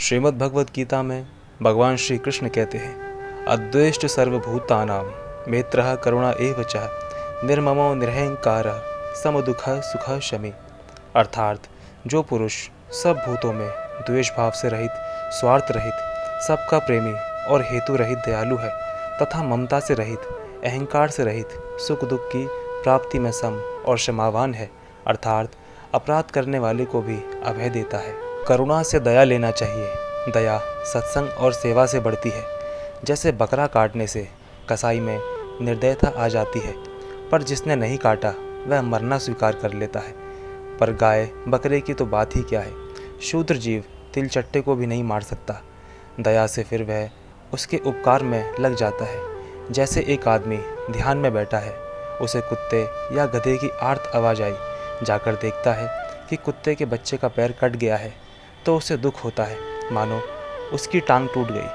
श्रीमद् भगवद गीता में भगवान श्री कृष्ण कहते हैं, अद्वेष्ट सर्वभूतानां मैत्रः करुणा एव च निर्ममो निरहंकारः समदुःखः सुखः शमी। अर्थात जो पुरुष सब भूतों में द्वेष भाव से रहित, स्वार्थ रहित, सबका प्रेमी और हेतु रहित दयालु है तथा ममता से रहित, अहंकार से रहित, सुख दुख की प्राप्ति में सम और क्षमावान है, अर्थात अपराध करने वाले को भी अभय देता है। करुणा से दया लेना चाहिए। दया सत्संग और सेवा से बढ़ती है। जैसे बकरा काटने से कसाई में निर्दयता आ जाती है, पर जिसने नहीं काटा वह मरना स्वीकार कर लेता है। पर गाय बकरे की तो बात ही क्या है, शूद्र जीव तिलचट्टे को भी नहीं मार सकता। दया से फिर वह उसके उपकार में लग जाता है। जैसे एक आदमी ध्यान में बैठा है, उसे कुत्ते या गधे की आर्त आवाज़ आई, जाकर देखता है कि कुत्ते के बच्चे का पैर कट गया है, तो उसे दुख होता है, मानो उसकी टांग टूट गई।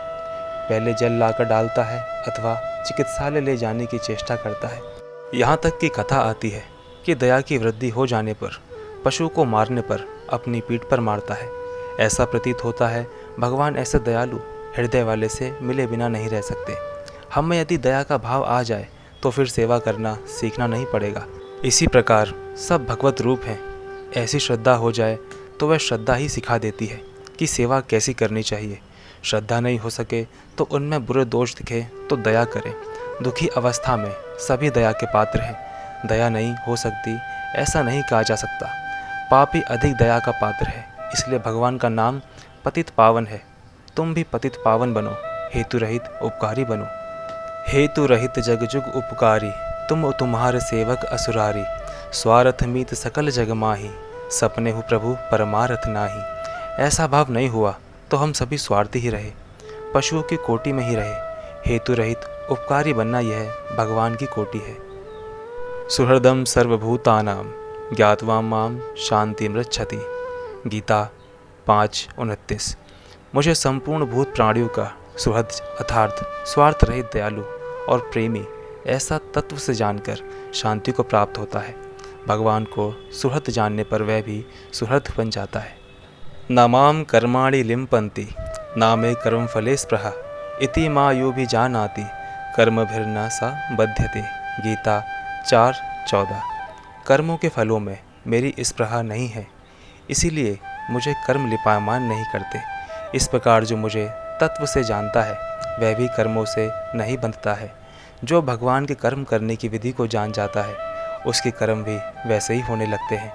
पहले जल लाकर डालता है अथवा चिकित्सालय ले जाने की चेष्टा करता है। यहाँ तक की कथा आती है कि दया की वृद्धि हो जाने पर पशु को मारने पर अपनी पीठ पर मारता है। ऐसा प्रतीत होता है भगवान ऐसे दयालु हृदय वाले से मिले बिना नहीं रह सकते। हम में यदि दया का भाव आ जाए तो फिर सेवा करना सीखना नहीं पड़ेगा। इसी प्रकार सब भगवत रूप हैं। ऐसी श्रद्धा हो जाए तो वह श्रद्धा ही सिखा देती है कि सेवा कैसी करनी चाहिए। श्रद्धा नहीं हो सके तो उनमें बुरे दोष दिखे तो दया करें। दुखी अवस्था में सभी दया के पात्र हैं। दया नहीं हो सकती ऐसा नहीं कहा जा सकता। पापी अधिक दया का पात्र है, इसलिए भगवान का नाम पतित पावन है। तुम भी पतित पावन बनो, हेतु रहित उपकारी बनो। हेतु रहित जग जुग उपकारी, तुम तुम्हारे सेवक असुरारी। स्वार्थ मीत सकल जग माही, सपने हो प्रभु परमारथ नाही। ऐसा भाव नहीं हुआ तो हम सभी स्वार्थी ही रहे, पशुओं की कोटि में ही रहे। हेतु रहित उपकारी बनना यह भगवान की कोटि है। सुहृदम सर्वभूतानां ज्ञात्वा माम शांति मृच्छति। गीता 5:29। मुझे संपूर्ण भूत प्राणियों का सुहृद अर्थात स्वार्थ रहित दयालु और प्रेमी ऐसा तत्व से जानकर शांति को प्राप्त होता है। भगवान को सुहृद जानने पर वह भी सुहृद बन जाता है। न माम कर्माणि लिम्पन्ति न मे कर्म फले स्पृहा इति मा यो भी जानाति कर्मभिर्न सा बध्यते। गीता 4:14। कर्मों के फलों में मेरी स्पृहा नहीं है, इसीलिए मुझे कर्म लिपायमान नहीं करते। इस प्रकार जो मुझे तत्व से जानता है वह भी कर्मों से नहीं बंधता है। जो भगवान के कर्म करने की विधि को जान जाता है उसके कर्म भी वैसे ही होने लगते हैं।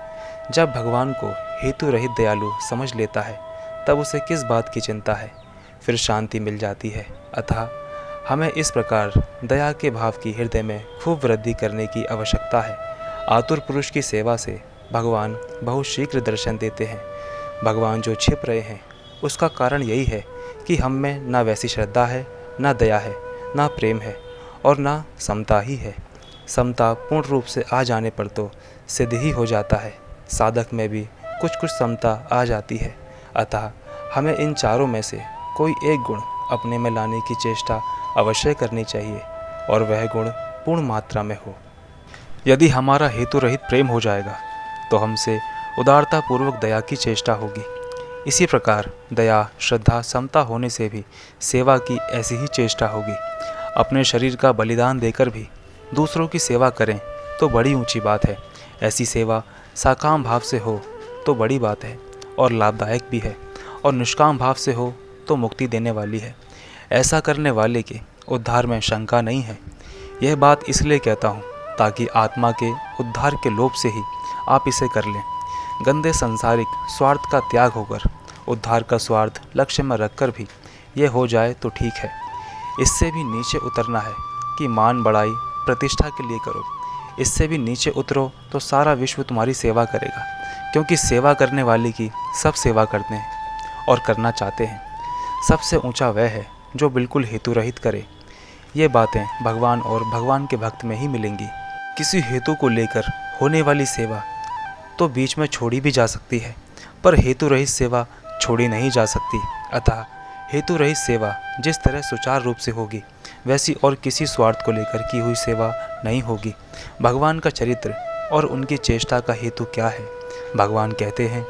जब भगवान को हेतु रहित दयालु समझ लेता है तब उसे किस बात की चिंता है, फिर शांति मिल जाती है। अतः हमें इस प्रकार दया के भाव की हृदय में खूब वृद्धि करने की आवश्यकता है। आतुर पुरुष की सेवा से भगवान बहुत शीघ्र दर्शन देते हैं। भगवान जो छिप रहे हैं उसका कारण यही है कि हम में ना वैसी श्रद्धा है, ना दया है, ना प्रेम है और ना समता ही है। समता पूर्ण रूप से आ जाने पर तो सिद्ध ही हो जाता है। साधक में भी कुछ कुछ समता आ जाती है। अतः हमें इन चारों में से कोई एक गुण अपने में लाने की चेष्टा अवश्य करनी चाहिए और वह गुण पूर्ण मात्रा में हो। यदि हमारा हेतु रहित प्रेम हो जाएगा तो हमसे उदारता पूर्वक दया की चेष्टा होगी। इसी प्रकार दया, श्रद्धा, समता होने से भी सेवा की ऐसी ही चेष्टा होगी। अपने शरीर का बलिदान देकर भी दूसरों की सेवा करें तो बड़ी ऊंची बात है। ऐसी सेवा साकाम भाव से हो तो बड़ी बात है और लाभदायक भी है, और निष्काम भाव से हो तो मुक्ति देने वाली है। ऐसा करने वाले के उद्धार में शंका नहीं है। यह बात इसलिए कहता हूँ ताकि आत्मा के उद्धार के लोभ से ही आप इसे कर लें। गंदे सांसारिक स्वार्थ का त्याग होकर उद्धार का स्वार्थ लक्ष्य में रखकर भी यह हो जाए तो ठीक है। इससे भी नीचे उतरना है कि मान बढ़ाई प्रतिष्ठा के लिए करो। इससे भी नीचे उतरो तो सारा विश्व तुम्हारी सेवा करेगा, क्योंकि सेवा करने वाले की सब सेवा करते हैं और करना चाहते हैं। सबसे ऊंचा वह है जो बिल्कुल हेतु रहित करे। ये बातें भगवान और भगवान के भक्त में ही मिलेंगी। किसी हेतु को लेकर होने वाली सेवा तो बीच में छोड़ी भी जा सकती है, पर हेतु रहित सेवा छोड़ी नहीं जा सकती। अतः हेतु रहित सेवा जिस तरह सुचारू रूप से होगी वैसी और किसी स्वार्थ को लेकर की हुई सेवा नहीं होगी। भगवान का चरित्र और उनकी चेष्टा का हेतु क्या है? भगवान कहते हैं,